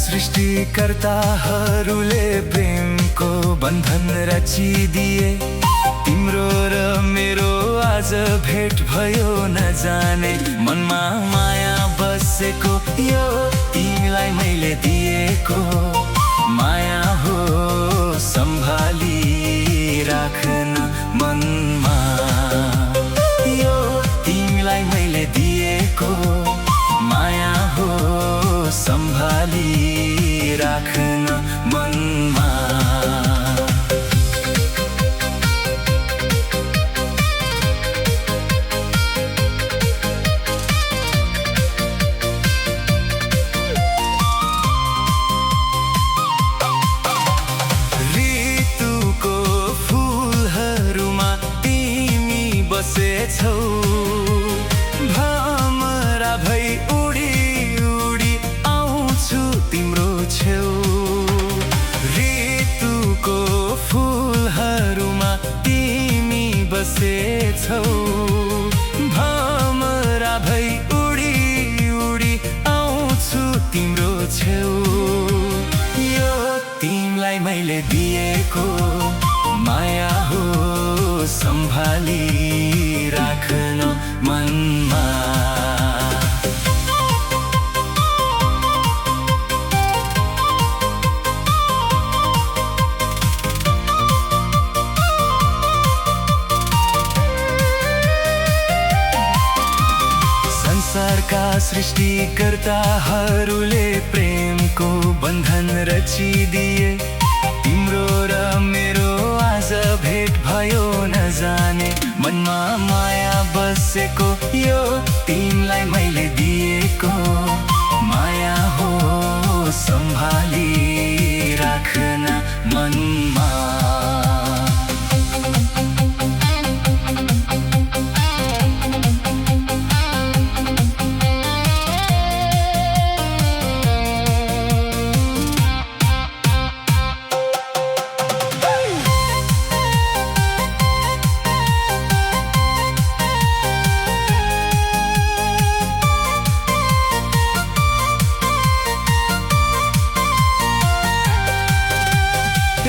सृष्टिकर्ताहरूले प्रेमको बन्धन रचिदिए। तिम्रो र मेरो आज भेट भयो नजाने, मनमा माया बसेको यो तिमीलाई मैले दिएको माया हो, सम्भाली राख्न मनमा। यो तिमीलाई मैले दिएको माया हो, सम्भाली राख्न मनमा। ऋतुको फुलहरूमा तिमी बसेछौ, भमरा भई उडी उडी आउँछु तिम्रो छेउ। ऋतुको फुलहरूमा तिमी बसेछौ, भमरा भई उडी उडी आउँछु तिम्रो छेउ। यो तिमीलाई मैले दिएको माया हो, सम्भाली राख्न मनमा। संसारका सृष्टिकर्ताहरूले प्रेमको बन्धन रचिदिए। तिम्रो र मेरो आज भेट भयो नजाने, मनमा माया बसेको यो तिमीलाई मैले दिएको माया हो, सम्भाली राख्न मनमा।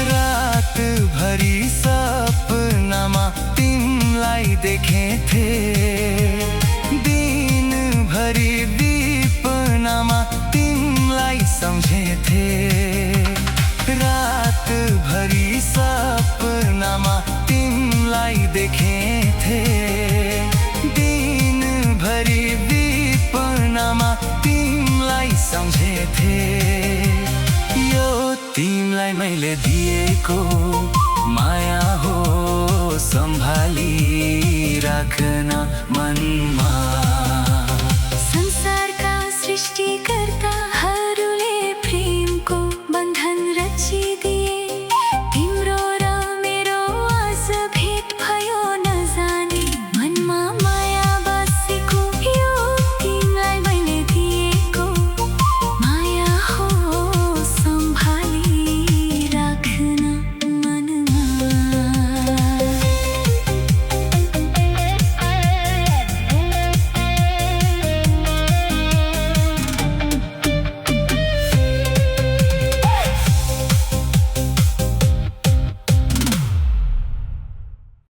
रातभरि सपनामा तिमीलाई देखेथे, दिनभरि विपनामा तिमीलाई सम्झेथे। रातभरि सपनामा तिमीलाई देखेथे, दिनभरि विपनामा तिमीलाई सम्झेथे। यो तिमीलाई मैले दिएको